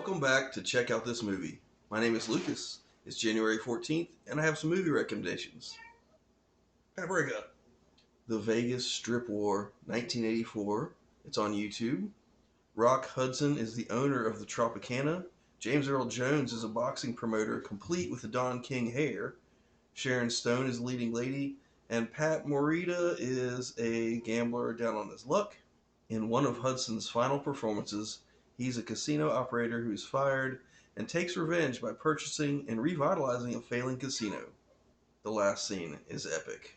Welcome back to Check Out This Movie. My name is Lucas. It's January 14th, and I have some movie recommendations. Paprika. The Vegas Strip War, 1984. It's on YouTube. Rock Hudson is the owner of the Tropicana. James Earl Jones is a boxing promoter complete with the Don King hair. Sharon Stone is the leading lady. And Pat Morita is a gambler down on his luck. In one of Hudson's final performances, he's a casino operator who's fired and takes revenge by purchasing and revitalizing a failing casino. The last scene is epic.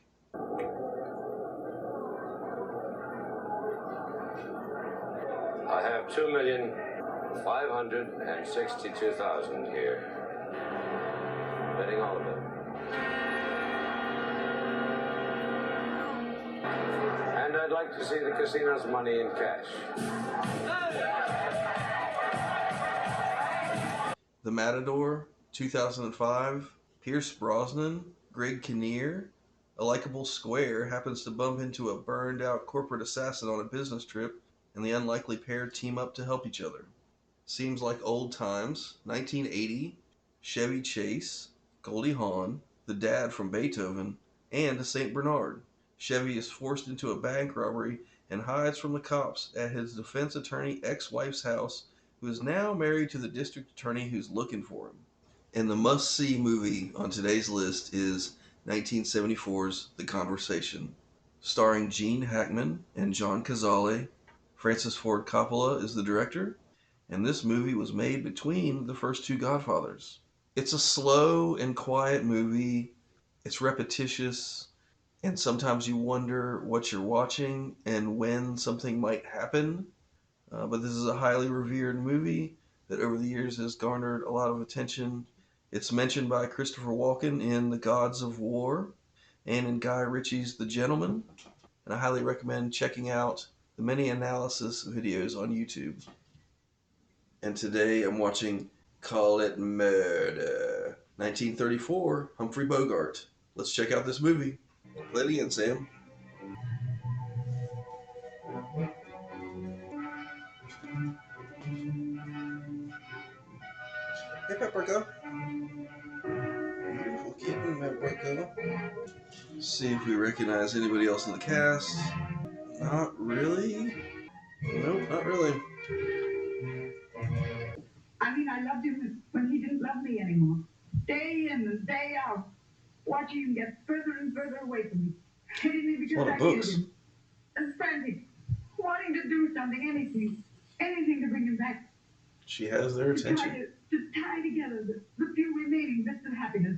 I have 2,562,000 here. Betting all of it. And I'd like to see the casino's money in cash. The Matador, 2005. Pierce Brosnan, Greg Kinnear, a likable square, happens to bump into a burned-out corporate assassin on a business trip, and the unlikely pair team up to help each other. Seems like old times. 1980. Chevy Chase, Goldie Hawn, the dad from Beethoven, and a St. Bernard. Chevy is forced into a bank robbery and hides from the cops at his defense attorney ex-wife's house, who is now married to the district attorney who's looking for him. And the must-see movie on today's list is 1974's The Conversation. Starring Gene Hackman and John Cazale, Francis Ford Coppola is the director, and this movie was made between the first two Godfathers. It's a slow and quiet movie. It's repetitious, and sometimes you wonder what you're watching and when something might happen. But this is a highly revered movie that over the years has garnered a lot of attention. It's mentioned by Christopher Walken in The Gods of War and in Guy Ritchie's The Gentleman. And I highly recommend checking out the many analysis videos on YouTube. And today I'm watching Call It Murder, 1934, Humphrey Bogart. Let's check out this movie. Play it again, Sam. Hey, Paprika. Beautiful kitten, Paprika. See if we recognize anybody else in the cast. Not really. Nope, not really. I mean, I loved him when he didn't love me anymore. Day in and day out, watching him get further and further away from me. Hating me because I hated him. And frantic, wanting to do something, anything to bring him back. She has their attention. To tie together the few remaining bits of happiness.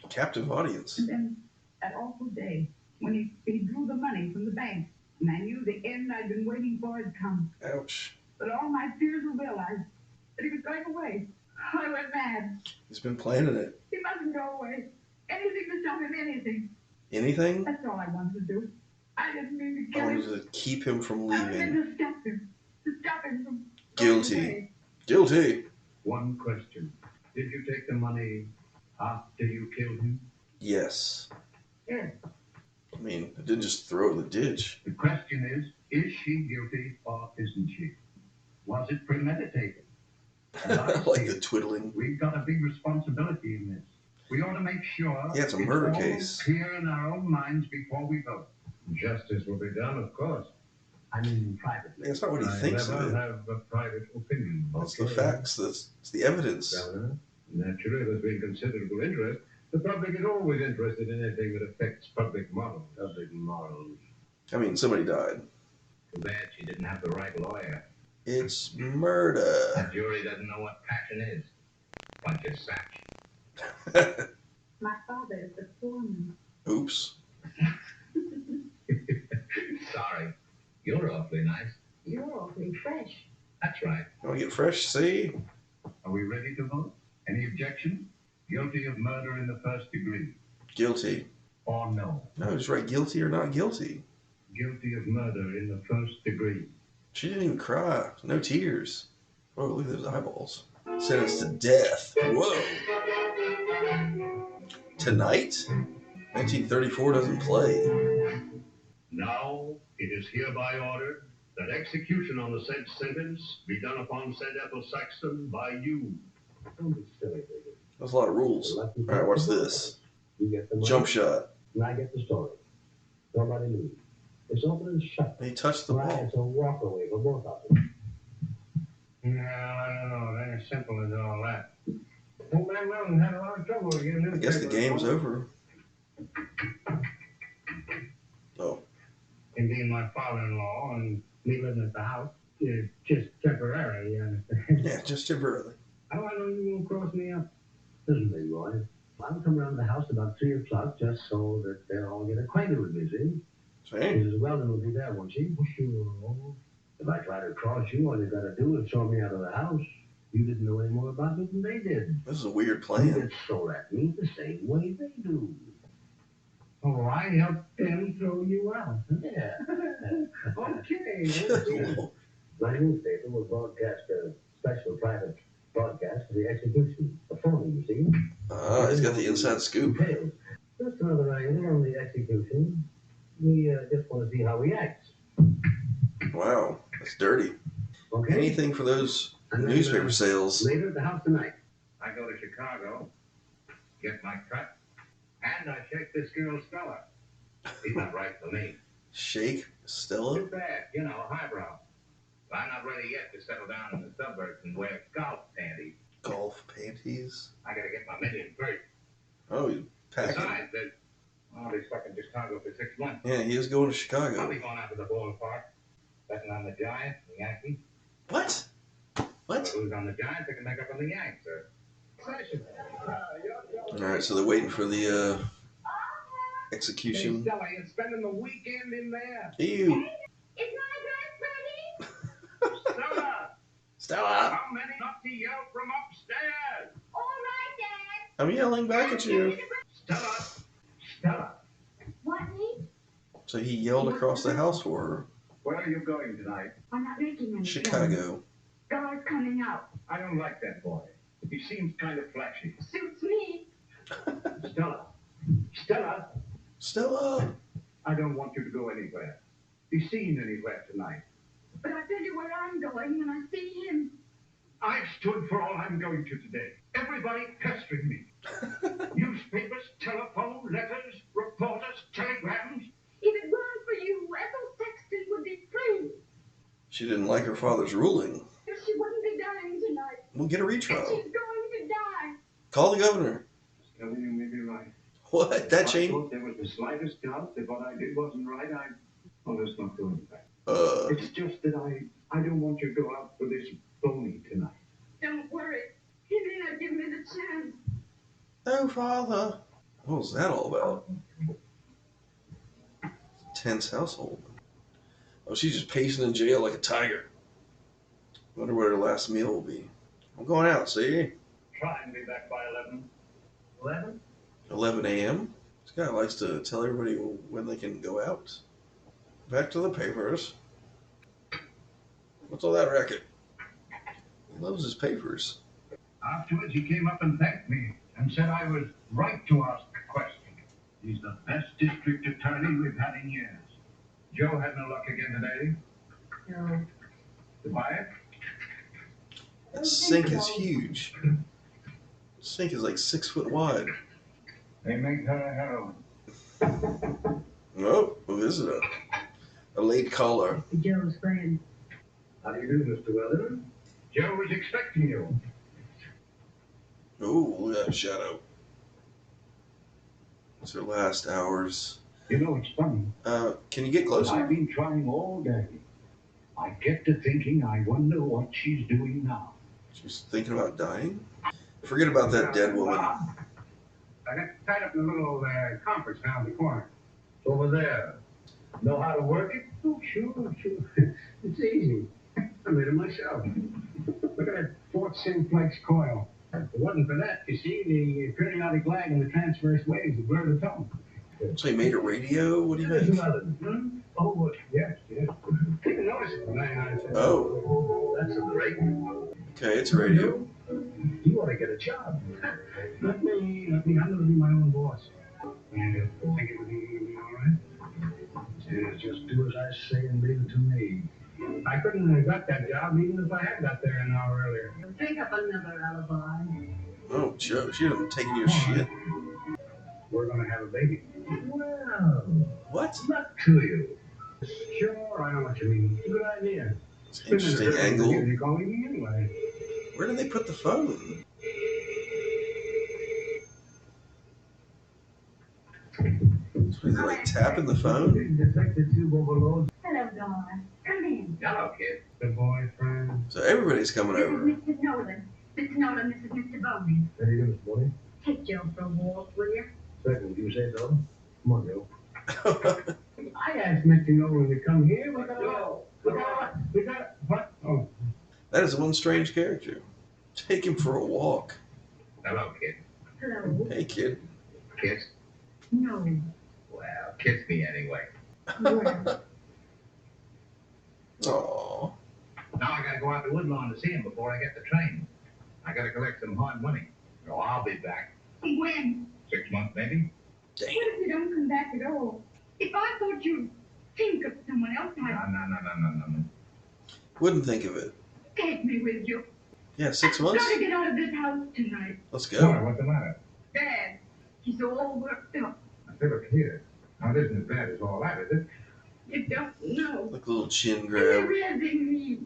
Captive audience. And then that awful day when he drew the money from the bank, and I knew the end I'd been waiting for had come. Ouch. But all my fears were realized that he was going away. I went mad. He's been planning it. He mustn't go away. Anything to stop him, anything. Anything? That's all I wanted to do. I didn't mean to kill him. I wanted to keep him from I leaving. wanted to stop him. To stop him from Guilty. going away. Guilty. One question. Did you take the money after you killed him? Yes. Yes. I mean, I didn't just throw it in the ditch. The question is she guilty or isn't she? Was it premeditated? And I Like see the it. twiddling. We've got a big responsibility in this. We ought to make sure Yeah, it's a murder all case. clear in our own minds before we vote. Justice will be done, of course. I mean, privately. That's not what he thinks of it. I have a private opinion. Well, it's the facts. It's the evidence. Naturally, there's been considerable interest. The public is always interested in anything that affects public morals. Public morals. I mean, somebody died. Too bad she didn't have the right lawyer. It's murder. That jury doesn't know what passion is. Bunch of sack. My father is the foreman. Oops. Sorry. You're awfully nice. You're awfully fresh. That's right. You want to get fresh, see? Are we ready to vote? Any objection? Guilty of murder in the first degree. Guilty. Or no? No, just write guilty or not guilty. Guilty of murder in the first degree. She didn't even cry. No tears. Oh, look at those eyeballs. Sentenced to death. Whoa. Tonight? 1934 doesn't play. Now, it is hereby ordered that execution on the said sentence be done upon said Ethel Saxton by you. Don't be silly, baby. That's a lot of rules. All right, watch this. You get the money, Jump shot. and I get the story. Nobody moves. It's open and shut. He touched the ball. It's a walk away for both of them. No, I don't know. It ain't as simple as all that. Old man Melvin had a lot of trouble getting. I guess the game's over. Oh. And being my father-in-law and me living at the house, just temporarily, you understand? Yeah, just temporarily. How do I know you won't cross me up? Listen, big boy. I'll come around the house about 3 o'clock just so that they'll all get acquainted with me, see? Same. Mrs. Weldon will be there, won't she? Well, sure. If I try to cross you, all you gotta do is throw me out of the house. You didn't know any more about me than they did. This is a weird You plan. get so at me the same way they do. Oh, I helped them throw you out. Yeah. Okay. My newspaper will broadcast a special private broadcast for the execution. A phony, you see. Ah, he's got the inside scoop. Details. Just another angle on the execution. We just want to see how he acts. Wow, that's dirty. Okay? Anything for those newspaper sales. Later at the house tonight. I go to Chicago, get my cut, and I shake this girl Stella. He's not right for me. Shake Stella? Too bad, you know, highbrow. But I'm not ready yet to settle down in the suburbs and wear golf panties. Golf panties? I gotta get my million first. Oh, he's packing. Besides, I'll be stuck in Chicago for 6 months. Yeah, he is going to I'll Chicago. be going out to the ballpark, betting on the Giants, the Yankees. What? What? Who's on the Giants, I can make up on the Yanks, sir. Session. Alright, so they're waiting for the Hey, execution. Stella, you're spending the weekend in there. Ew. Is my dress ready? Stella! Stella! How many not to yell from upstairs? All right, Dad. I'm yelling back at you. Stella! Stella! What, me? So he yelled across the house for her. Where are you going tonight? I'm not making any plans. Chicago. God's coming out. I don't like that boy. He seems kind of flashy. Suits me. Stella! Stella! Stella! I don't want you to go anywhere. Be seen anywhere tonight. But I tell you where I'm going when I see him. I've stood for all I'm going to today. Everybody pestering me. Newspapers, telephone, letters, reporters, telegrams. If it weren't for you, Ethel Sexton would be free. She didn't like her father's ruling. She wouldn't be dying tonight. We'll get a And retrial. she's going to die. Call the governor. Stella, you may be right. What? That I changed? thought there was the slightest doubt that what I did wasn't right. Well, let's not go into that. It's just that I don't want you to go out for this phony tonight. Don't worry. He may not give me the chance. Oh, father. What was that all about? Tense household. Oh, she's just pacing in jail like a tiger. Wonder what her last meal will be. I'm going out, see? Try and be back by 11. 11? 11 a.m. This guy likes to tell everybody when they can go out. Back to the papers. What's all that racket? He loves his papers. Afterwards, he came up and thanked me and said I was right to ask a question. He's the best district attorney we've had in years. Joe had no luck again today. No. To buy it? That sink is huge. The sink is like 6 foot wide. They make her a heroine. Oh, who is it? A late caller. Joe's friend. How do you do, Mr. Weatherman? Joe was expecting you. Oh, look at that shadow. It's her last hours. You know, it's funny. Can you get closer? I've been trying all day. I get to thinking, I wonder what she's doing now. She's thinking about dying? Forget about that dead woman. I got tied up in a little conference down the corner. Over there. Know how to work it? Oh, sure. It's easy. I made it myself. Look at that Fort Simplex coil. If it wasn't for that, you see, the periodic lag in the transverse waves would blur the tone. So he made a radio? What do you mean? Oh, yes. Take a notice of it. Oh. That's a break. Okay, it's a radio. You ought to get a job. Not me. I'm going to be my own boss. And think everything will be all right? Just do as I say and leave it to me. I couldn't have got that job even if I had got there an hour earlier. Think up another alibi. Oh, Joe, she hasn't taken your All shit. right. We're going to have a baby. Well, What? luck to you. Sure, I know what you mean. It's a good idea. It's an interesting angle. You're calling me anyway. Where did they put the phone? Is he like tapping the phone? Detective Tube overloads. Hello, Dawn. Come in. Hello, kid. The boyfriend. So everybody's coming This over. is Mr. Nolan. Mr. Nolan, this is Mr. Bowman. How you doing this morning? Take Joe for a walk, will you? Second, you say so? Come on, Joe. I asked Mr. Nolan to come here. We got, what? Oh. That is one strange character. Take him for a walk. Hello, kid. Hello. Hey, kid. Kiss? No. Well, kiss me anyway. Well, Aww. Now I gotta go out to Woodlawn to see him before I get the train. I gotta collect some hard money. So I'll be back. when? 6 months, maybe? Damn. What if you don't come back at all? If I thought you'd think of someone else, No. I'd Wouldn't think of it. take me with you. Yeah, 6 I've months? got to get out of this house tonight. Let's Why, go. what's the matter? Dad, he's all worked up. I say, look here. Now, it isn't as bad as all that, is it? You don't know. Like a little chin And grab. they're raising me.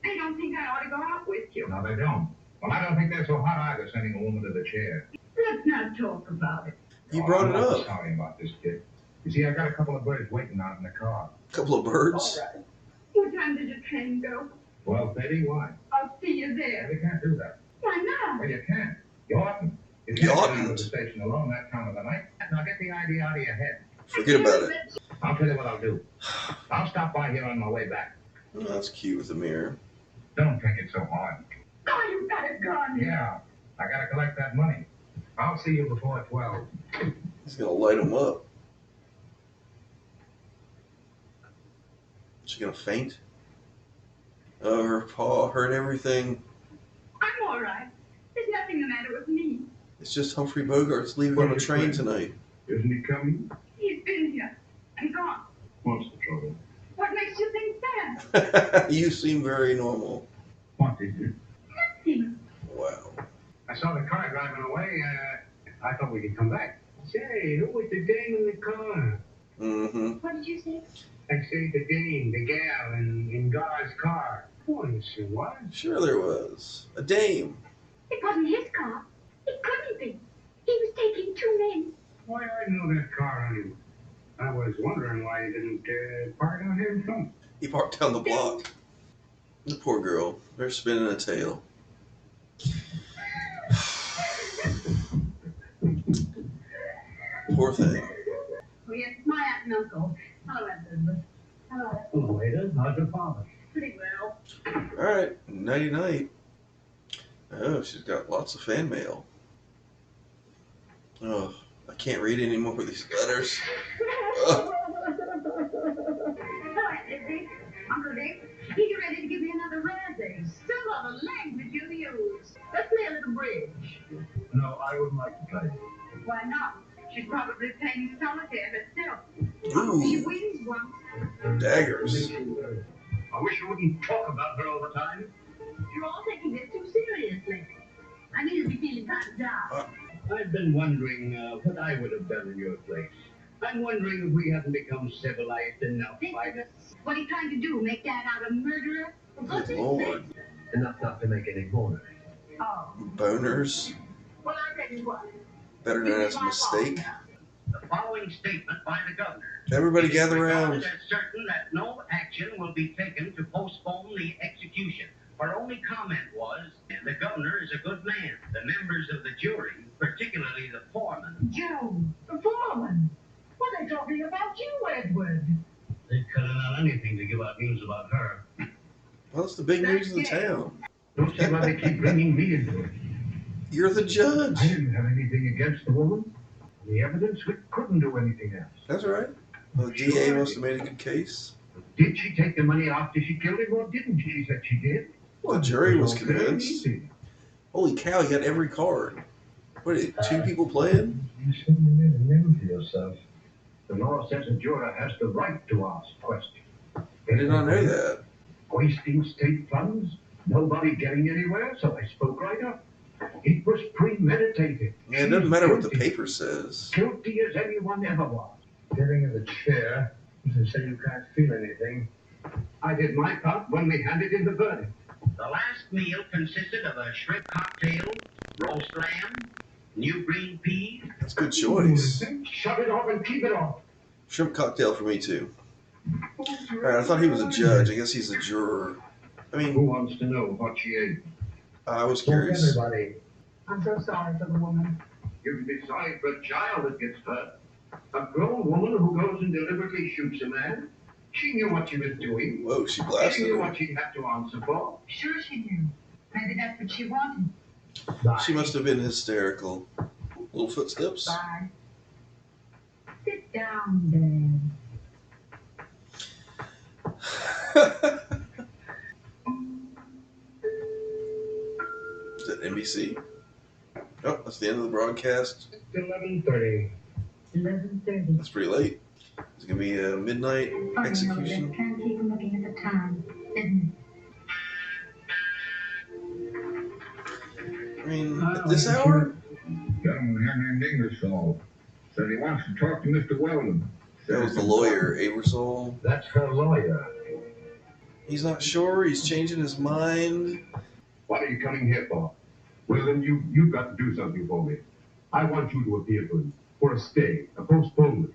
They don't think I ought to go out with you. No, they don't. Well, I don't think they're so hot either, sending a woman to the chair. Let's not talk about it. You brought it I'm up. sorry about this, kid. You see, I got a couple of birds waiting out in the car. Couple of birds. All right. What time did the train go? 12:30, why? I'll see you there. You can't do that. Why not? Well, you can't. You oughtn't. You You can't get out oughtn't. of the station alone that time of the night. Now, get the idea out of your head. Forget about it. I'll tell you what I'll do. I'll stop by here on my way back. Oh, that's cute with a mirror. Don't take it so hard. Oh, you got a gun. Yeah, I gotta collect that money. I'll see you before 12. He's gonna light him up. She gonna faint? Oh, her paw hurt everything. I'm all right. There's nothing the matter with me. It's just Humphrey Bogart's leaving on a train tonight. Isn't he coming? He's been here and gone. What's the trouble? What makes you think that? You seem very normal. What did you? Nothing. Wow. I saw the car driving away. I thought we could come back. Say, who was the dame in the car? Mm-hmm. What did you say? I say the dame, the gal in Gar's car. Oh, you see what? Sure there was. A dame. It wasn't his car. It couldn't be. He was taking two men. Why, I know that car anyway. I was wondering why you didn't park out here in front. He parked down the block. The poor girl. They're spinning a tail. Poor thing. Oh, yes, my aunt and uncle. Hello, Aunt Elizabeth. Hello. Oh, Ada, how's your father? Pretty well. Alright, nighty night. Oh, she's got lots of fan mail. Oh, I can't read any more of these letters. Hello, Aunt Lizzie. Uncle Dick, you ready to give me another razzing? Still on the language you use. Let's play a little bridge. No, I wouldn't like to play. Why not? She's probably playing solitaire herself. She Ooh, wins once. daggers. I wish you wouldn't talk about her all the time. You're all taking this too seriously. I need to be feeling kind of down. I've been wondering what I would have done in your place. I'm wondering if we haven't become civilized enough by this. What are you trying to do? Make Dad out a murderer? For Good goodness Lord. sake. Enough not to make any boners. Oh. Boners. Well, I tell you what. Better known as a mistake. The following statement by the governor. Everybody It is gather regarded around. as certain that no action will be taken to postpone the execution. Our only comment was, the governor is a good man. The members of the jury, particularly the foreman, Joe, the foreman. What are they talking about you, Edward? They'd cut out anything to give out news about her. Well, it's the big news of the town. Don't see why they keep bringing me into it. You're the judge. I didn't have anything against the woman. The evidence, we couldn't do anything else. That's right. Well, the DA must have made a good case. Did she take the money after she killed him or didn't she? She said she did. The jury was Well, very convinced. easy. Holy cow, you got every card. What is it, two people playing? You certainly made a name for yourself. The law says a juror has the right to ask questions. I did not know that. wasting state funds, nobody getting anywhere, so I spoke right up. It was premeditated. Yeah, it doesn't matter what the paper says. Guilty as anyone ever was. Getting in the chair, to say you can't feel anything. I did my part when we handed in the verdict. The last meal consisted of a shrimp cocktail, roast lamb, new green peas. That's a good choice. Shut it off and keep it off. Shrimp cocktail for me, too. Alright, I thought he was a judge. I guess he's a juror. I Who mean, wants to know what she ate? I was curious. Everybody. I'm so sorry for the woman. You can be sorry for a child that gets hurt. A grown woman who goes and deliberately shoots a man. She knew what she was doing. Whoa, she She blasted knew him. what she'd have to answer for. Sure she knew. Maybe that's what she wanted. She must have been hysterical. Little footsteps. Bye. Sit down, Dad. Is that NBC? Oh, that's the end of the broadcast. 11:30. 11:30. That's pretty late. It's going to be a midnight execution. Can't keep looking at the time, isn't I mean, at this hour? Gentleman here named Ingersoll said he wants to talk to Mr. Weldon. That was the lawyer, Abersol. That's her lawyer. He's not sure. He's changing his mind. What are you coming here for? Well, then you've got to do something for me. I want you to appear for a stay, a postponement.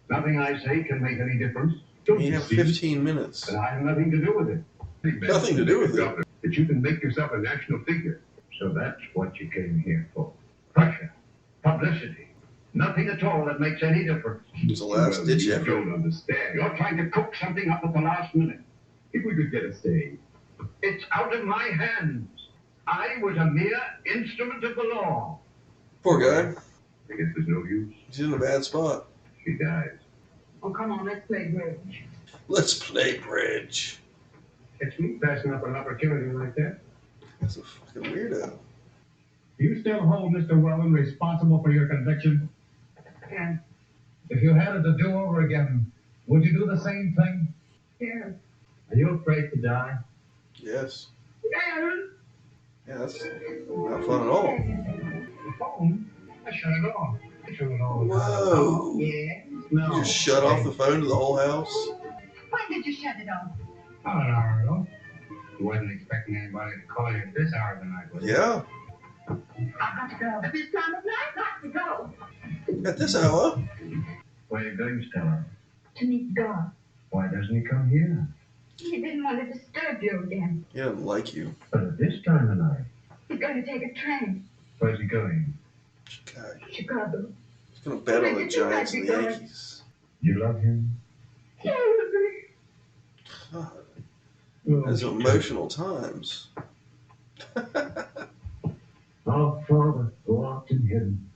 Nothing I say can make any difference. Don't You you have see? 15 minutes. And I have nothing to do with it. Nothing to do with it. That you can make yourself a national figure. So that's what you came here for. Pressure. Publicity. Nothing at all that makes any difference. It's a last-ditch You effort. don't understand. You're trying to cook something up at the last minute. If we could get a stay. It's out of my hands. I was a mere instrument of the law. Poor guy. I guess there's no use. He's in a bad spot. She dies. Oh, come on, let's play bridge. Let's play bridge. It's me passing up an opportunity like that. That's a fucking weirdo. Do you still hold Mr. Weldon responsible for your conviction? Yeah. If you had it to do over again, would you do the same thing? Yeah. Are you afraid to die? Yes. Yeah. Yeah, that's not fun at all. The phone? I shut it off. I shut it off. Whoa. Yeah. No. You just shut off the phone to the whole house? When did you shut it off? About an hour ago. You wasn't expecting anybody to call you at this hour of the night, was you? Yeah. I've got to go. At this time of night, got to go. At this hour? Where are you going, Stella? To meet God. Why doesn't he come here? He didn't want to disturb you again. He doesn't like you. But at this time of night. He's going to take a train. Where's he going? Chicago. Chicago. He's going to bet on the Giants and the Yankees. You love him? God. Oh, Those are emotional times. Our Father, who art in heaven.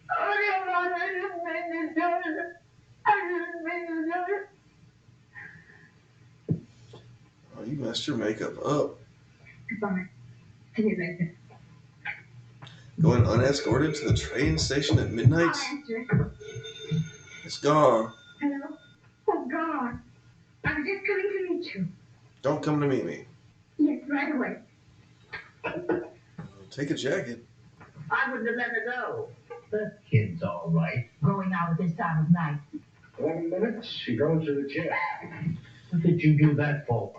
I didn't mean to do it. I didn't mean to do it. Oh, you messed your makeup up. Goodbye. See you later. Going unescorted to the train station at midnight? I'll answer. It's gone. Hello? Oh, God. I was just coming to meet you. Don't come to meet me. Yes, right away. Take a jacket. I wouldn't have let her go. The kid's all right. Going out at this time of night. 11 minutes, she goes to the chair. What did you do that for?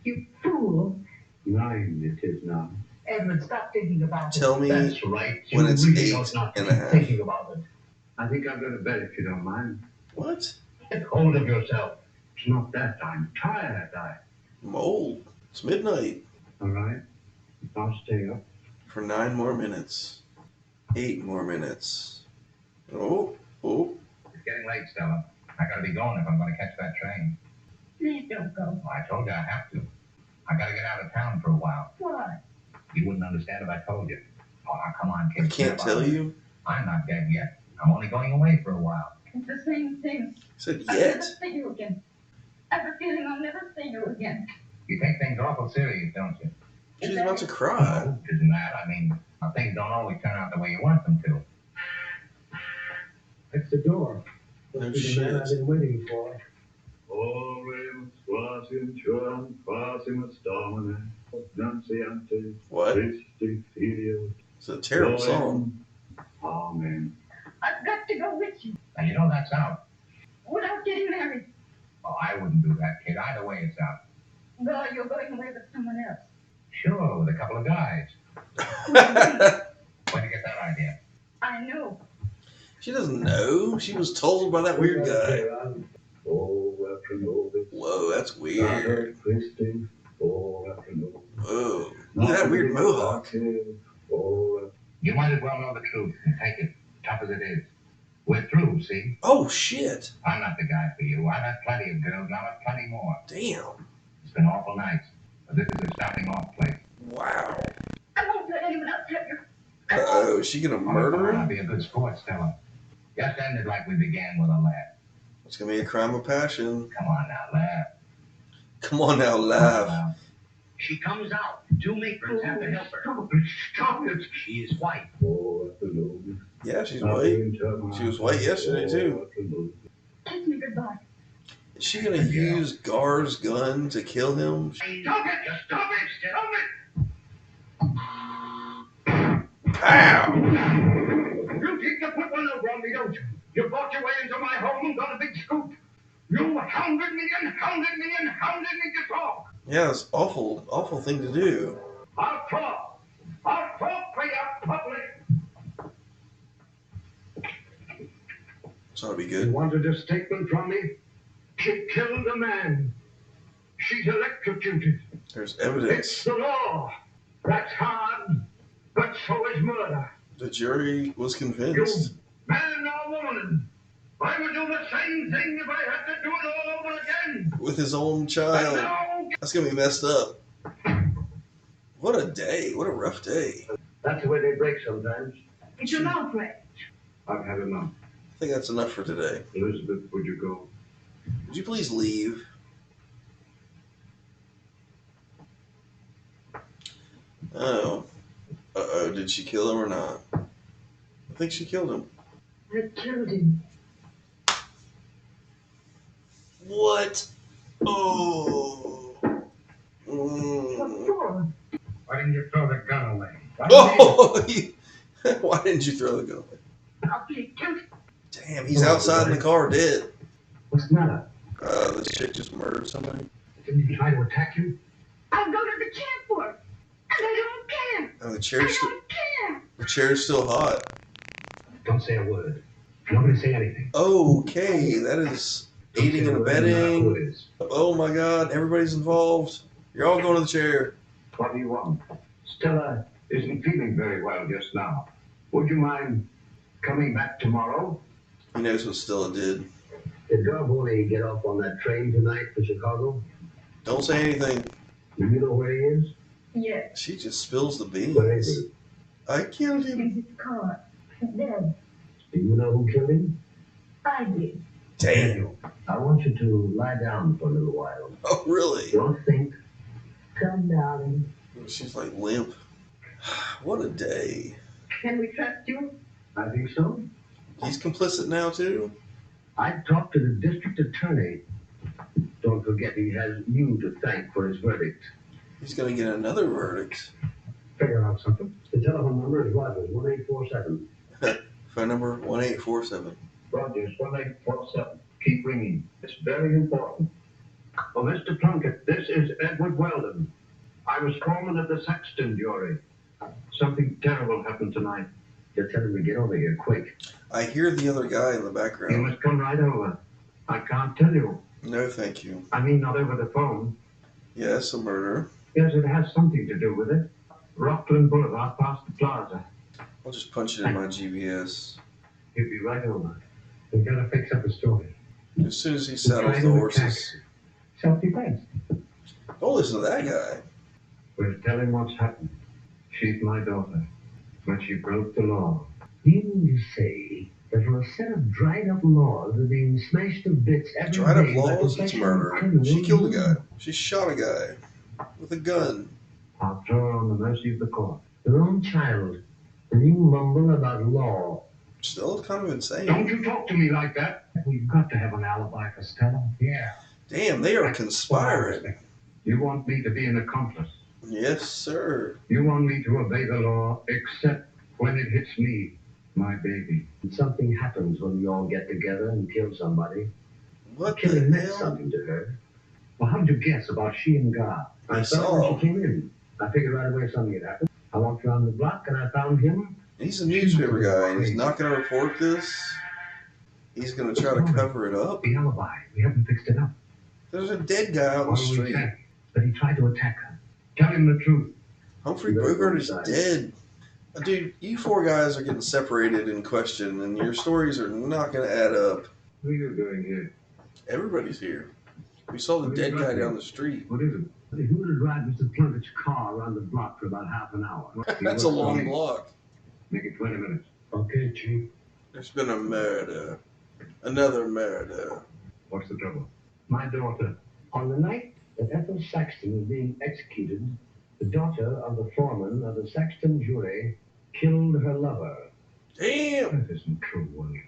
You fool. 9 it is now. Edward, stop thinking about Tell me That's right. when You it's really 8 ought not and to a keep half. thinking about it. I think I'll go to bed if you don't mind. What? Get hold of yourself. It's not that. I'm tired. I'm old. It's midnight. All right. I'll stay up. For 9 more minutes. 8 more minutes. Oh. It's getting late, Stella. I gotta be going if I'm gonna catch that train. Please don't go. Well, I told you I have to. I gotta get out of town for a while. Why? You wouldn't understand if I told you. Oh, now come on, kid. I can't tell you. I'm not dead yet. I'm only going away for a while. It's the same thing. I said I'll yet. never see you again. I have a feeling I'll never see you again. You take things awful serious, don't you? She's about to cry. No, isn't that? I mean, things don't always turn out the way you want them to. It's the door. No Must be the man shit. I've been waiting for. All rails What? It's a terrible song. Amen. I've got to go with you. And you know that's out. Without getting married. Oh, I wouldn't do that, kid. Either way, it's out. No, you're going away with someone else. Sure, with a couple of guys. Where'd you get that idea? I know. She doesn't know. She was told by that weird guy. Whoa, that's weird. Whoa. Look at that weird mohawk. You might as well know the truth and take it, tough as it is. We're through, see? Oh, shit. I'm not the guy for you. I've had plenty of girls, and I'll have plenty more. Damn. It's been awful nights, but this is a stopping off place. Wow. I won't let anyone else have you. Uh-oh, is she gonna murder I'll him? be a good sport, Stella. Just end it like we began with a laugh. It's gonna be a crime of passion. Come on now, laugh. Come on now, laugh. Now. She comes out. Two matrons have to help her. Stop it. She is white. Yeah, she's white. She was white yesterday, too. Kiss me goodbye. Is she gonna use Gar's gun to kill him? Stop it. Just stop it. Stop it. Ow! You think to put one over on me, don't you? You bought your way into my home and got a big scoop. You hounded me and hounded me and hounded me to talk. Yeah, it's awful, awful thing to do. I'll talk. I'll talk for you public. This ought to be You good. wanted a statement from me? She killed a man. She's electrocuted. There's It's evidence. the law. That's hard, but so is murder. The jury was You, convinced. man or woman, I would do the same thing if I had to do it all over again. With his own And child. now, That's gonna be messed up. What a day. What a rough day. that's the way they break sometimes. It's an outrage. I've had enough. I think that's enough for today. Elizabeth, would you go? Would you please leave? Oh. Uh-oh, did she kill him or not? I think she killed him. I killed him. What? Oh. What Mm. for? Why didn't you throw the gun away? Oh! Why didn't you throw the gun away? I'll plead guilty. Damn, he's outside in the car dead. What's the matter? This chick just murdered somebody. Didn't he try to attack you? I'll go to the camp for it. And I don't care. Oh, I don't care. the chair's still hot. Don't say a word. Nobody say anything. Okay, that is aiding and abetting. Oh my God, everybody's involved. You're all going to the chair. What do you want? Stella isn't feeling very well just now. Would you mind coming back tomorrow? He knows what Stella did. Did Garboni get off on that train tonight for Chicago? Don't say anything. Do you know where he is? Yes. She just spills the Where is beans. I killed him. In his car. He's dead. he? Do you know who killed him? I did. Damn. I want you to lie down for a little while. Oh, really? Don't think. Come, darling. She's like limp. What a day. Can we trust you? I think so. He's complicit now, too? I talked to the district attorney. Don't forget he has you to thank for his verdict. He's going to get another verdict. Figure out something. The telephone number is Rogers, 1847. Phone number 1847. Rogers, 1847. Keep ringing. It's very important. Oh, Mr. Plunkett, this is Edward Weldon. I was foreman of the Sexton jury. Something terrible happened tonight. You're telling me to get over here quick. I hear the other guy in the You background. must come right over. I can't tell you. No, thank you. I mean, not over the phone. Yes, a murder. Yes, it has something to do with it. Rockland Boulevard past the plaza. I'll just punch it in my GPS. He'll be right over. We've got to fix up a story. As soon as he saddles the horses. Self-defense. Don't listen to that guy. We'll tell him what's happened. She's my daughter, but she broke the law. You mean to say that for a set of dried-up laws that are being smashed to bits every Dried up day by laws, it's professional murder. criminals, She killed a guy. She shot a guy with a gun. I'll throw her on the mercy of the court. Your own child, and you mumble about law. Still kind of insane. Don't you talk to me like that. We've got to have an alibi for Stella. Yeah. Damn, they are That's conspiring. what I was. You want me to be an accomplice. Yes, sir. You want me to obey the law, except when it hits me, my baby. Something happens when we all get together and kill somebody. What Killing the meant hell? something to her. Well, how did you guess about she and God? I saw her when she came in. I figured right away something had happened. I walked around the block and I found him. He's a newspaper guy, and he's not going to report this. He's going to try to cover it up. The alibi. We haven't fixed it up. There's a dead guy out in the What do we street. say? But he tried to attack her. Tell him the truth. Humphrey Bogart is dead. Dude, you four guys are getting separated in question, and your stories are not going to add up. What are you doing here? Everybody's here. We saw the dead guy down the street. What is it? He would have driven Mr. Plunkett's car around the block for about half an hour. That's a long block. Make it 20 minutes. Okay, Chief. There's been a murder. Another murder. What's the trouble? My daughter. On the night that Ethel Saxton was being executed, the daughter of the foreman of the Saxton jury killed her lover. Damn! That isn't true, William.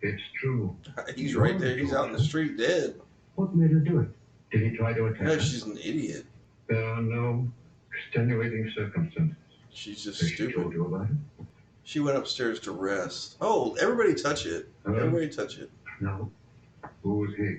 It's true. He's right there. He's out in the street dead. What made her do it? Did he try to attack No, her? she's an idiot. There are no extenuating circumstances. She's just Has she told stupid. you about it? She went upstairs to rest. Oh, everybody touch it. Everybody touch it. No. Who was he?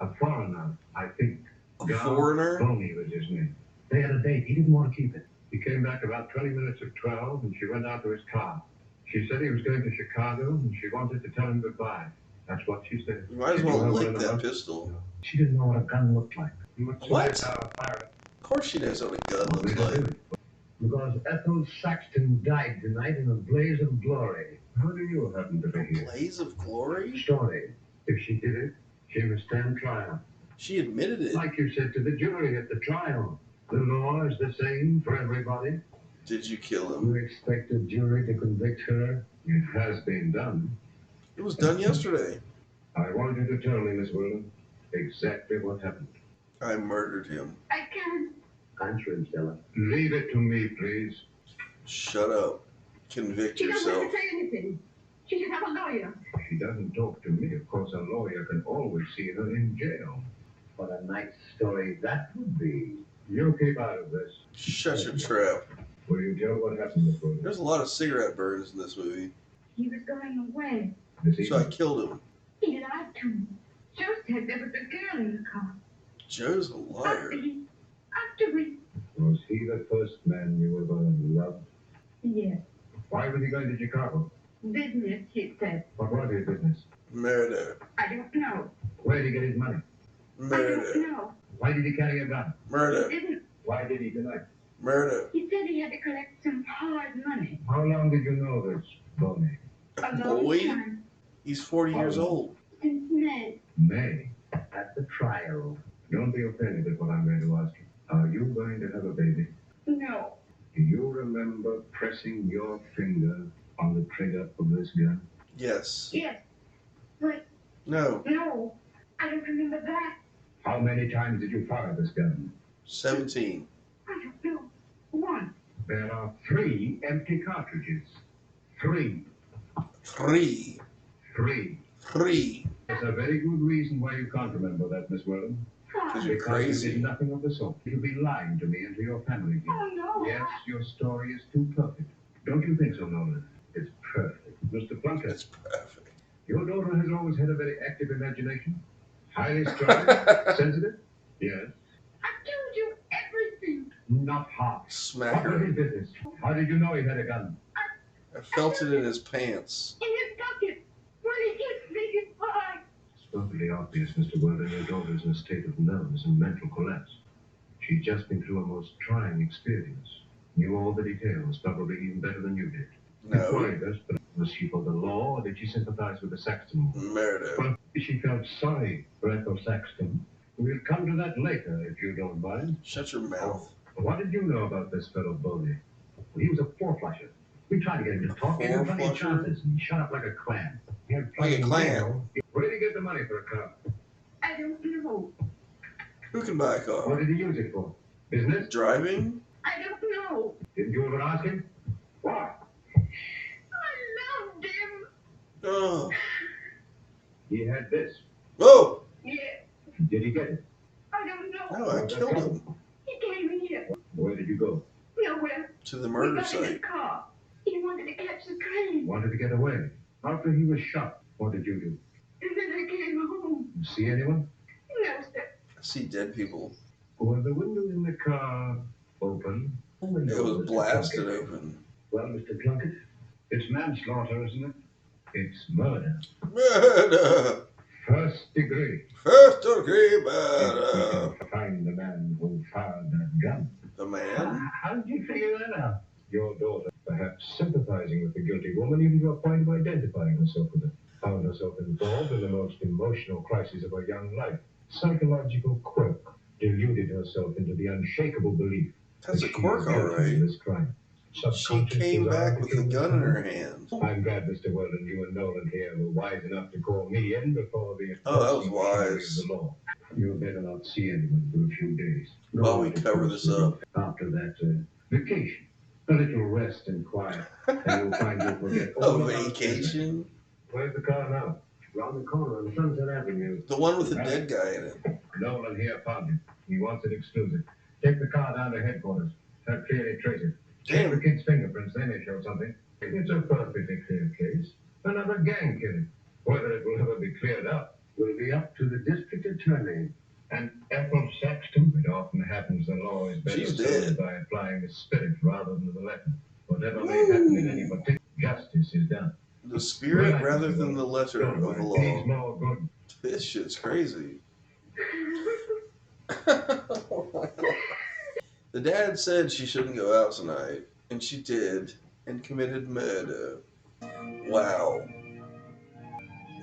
A foreigner, I think. A foreigner? Boney was his name. They had a date. He didn't want to keep it. He came back about 20 minutes of 12, and she went out to his car. She said he was going to Chicago, and she wanted to tell him goodbye. That's what she said. You might as Did well you have lick one that enough? pistol. She didn't know what a gun looked like. What? Of course she knows what a gun What looks made her like. do it? Because Ethel Saxton died tonight in a blaze of glory. How do you happen to be here? Blaze of glory? Story. If she did it, she must stand trial. She admitted it. Like you said to the jury at the trial. The law is the same for everybody. Did you kill You him? expect a jury to convict her? It has been done. It was done yesterday. I want you to tell me, Miss Wilson, exactly what happened. I murdered him. I can't. Answer him, Stella. Leave it to me, please. Shut up. Convict She doesn't have yourself. to say anything. She should have a lawyer. She doesn't talk to me. Of course, a lawyer can always see her in jail. What a nice story that would be. You keep out of this. Shut your trap. Will you tell what happened, Miss Wilson? There's a lot of cigarette burns in this movie. He was going away. This So I evening? He killed him. lied to me. Joe said there was a girl in the car. Joe's a liar. After we. Was he the first man you ever loved? Yes. Why was he going to Chicago? Business, he said. What was his business? Murder. I don't know. Where did he get his money? I don't Murder. know. Why did he carry a gun? Murder. He didn't. Why did he deny? Murder. He said he had to collect some hard money. How long did you know this, Boney? A long Boy? time. He's 40 years old. Since May. May. At the trial. Don't be offended at what I'm going to ask you. Are you going to have a baby? No. Do you remember pressing your finger on the trigger of this gun? Yes. Yes. But No. no. I don't remember that. How many times did you fire this gun? 17. I don't know. One. There are 3 empty cartridges. 3. 3. 3. 3. There's a very good reason why you can't remember that, Miss Wilson. Because you're Because you crazy. did nothing of the sort. You'll be lying to me and to your family here. Oh no. Yes, your story is too perfect. Don't you think so, Nolan? It's perfect. Mr. Plunkett, That's perfect. your daughter has always had a very active imagination. Highly strung, sensitive. Yes. I told you everything. Not hot. Smack What was her. his business? How did you know he had a gun? I felt it in his pants. In his pocket. When he kissed me goodbye. It's perfectly obvious, Mr. Weldon, your daughter is in a state of nervous and mental collapse. She's just been through a most trying experience. Knew all the details, probably even better than you did. It No. worried us, but was she for the law, or did she sympathize with the Saxton? Murder. Well, she felt sorry for Ethel Saxton. We'll come to that later, if you don't mind. Shut your mouth. What did you know about this fellow Boney? He was a four-flusher. We tried to get him to talk. He had plenty of Four-flusher? chances, and he shut up like a clam. He had Like plenty a of clam. mail. Where did he get the money for a car? I don't know. Who can buy a What car? did he use it for? Business? Driving? I don't know. Didn't you ever ask him? Why? I loved him. Oh. He had this. Whoa! Yeah. Did Did he get it? I don't know. No, I killed him. He came here. Where did you go? Nowhere. To the We murder got in site. a car. He wanted to catch the train. Wanted to get away. After he was shot, what did you do? And then I came home. You see anyone? No, sir. I see dead people. Were the windows in the car open? It was blasted open. Well, Mr. Plunkett, it's manslaughter, isn't it? It's murder. Murder! First degree. First degree If murder! we can find the man who fired that gun. The man? How did you figure that out? Your daughter, perhaps sympathizing with the guilty woman, even to a point of identifying herself with her, found herself involved in the most emotional crisis of her young life. Psychological quirk deluded herself into the unshakable belief That's that a she quirk, was guilty all right. of this crime. She Subconscious came desire back with a became the gun in her crime. hand. I'm glad, Mr. Weldon, you and Nolan here were wise enough to call me in before the Oh, that was enforcing machinery wise. of the law. You better not see anyone for a few days. While we Nolan, of cover course, this will up. be after that vacation. A little rest and quiet, and you'll find you'll forget all A about business. vacation? Where's the car now? Round the corner on Sunset Avenue. The one with the dead guy in it. Nolan here found it. He wants it exclusive. Take the car down to headquarters. Have clearly trace it. Check the Damn. kid's fingerprints. They may show something. It's a perfectly clear case. Another gang killing. Whether it will ever be cleared up will be up to the district attorney. And Ethel Saxton. It often happens the law is better She's served dead. by applying the spirit rather than the letter. Whatever may happen in any particular, justice is done. The spirit Relax, rather Mr. than the Weldon. letter Don't of the worry. law. Needs more good. This shit's crazy. The dad said she shouldn't go out tonight, and she did, and committed murder. Wow.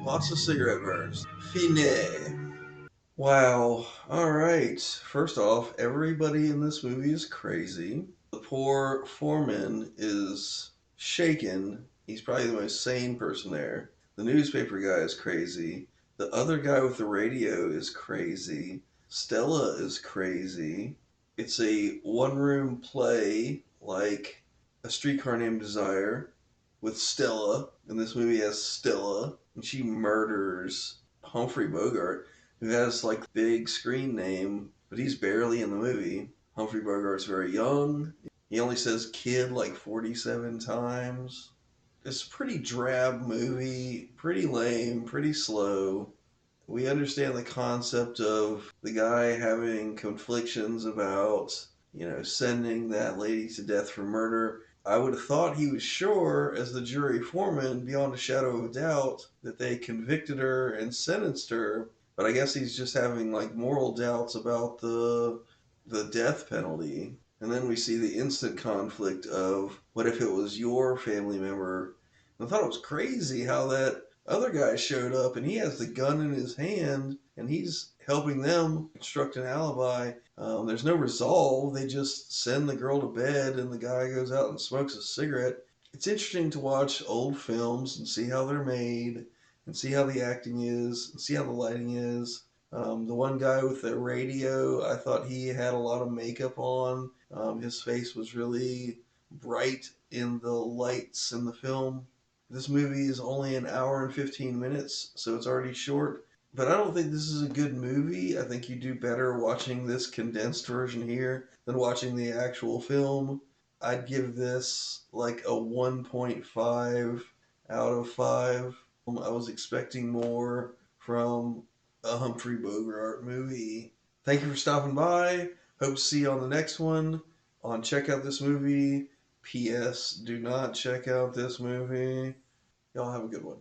Lots of cigarette burns. Fine. Wow. Alright. First off, everybody in this movie is crazy. The poor foreman is shaken. He's probably the most sane person there. The newspaper guy is crazy. The other guy with the radio is crazy. Stella is crazy. It's a one-room play like A Streetcar Named Desire with Stella. And this movie has Stella. And she murders Humphrey Bogart, who has like big screen name, but he's barely in the movie. Humphrey Bogart's very young. He only says kid like 47 times. It's a pretty drab movie, pretty lame, pretty slow. We understand the concept of the guy having conflictions about, sending that lady to death for murder. I would have thought he was sure, as the jury foreman, beyond a shadow of a doubt, that they convicted her and sentenced her. But I guess he's just having like moral doubts about the death penalty. And then we see the instant conflict of what if it was your family member? And I thought it was crazy how that other guy showed up and he has the gun in his hand and he's helping them construct an alibi. There's no resolve. They just send the girl to bed and the guy goes out and smokes a cigarette. It's interesting to watch old films and see how they're made and see how the acting is and see how the lighting is. The one guy with the radio, I thought he had a lot of makeup on. His face was really bright in the lights in the film. This movie is only an hour and 15 minutes, so it's already short. But I don't think this is a good movie. I think you do better watching this condensed version here than watching the actual film. I'd give this like a 1.5 out of 5. I was expecting more from a Humphrey Bogart movie. Thank you for stopping by. Hope to see you on the next one on Check Out This Movie. P.S. Do not check out this movie. Y'all have a good one.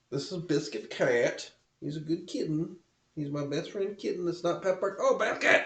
This is Biscuit Cat. He's a good kitten. He's my best friend kitten that's not Pepper. Oh, Biscuit!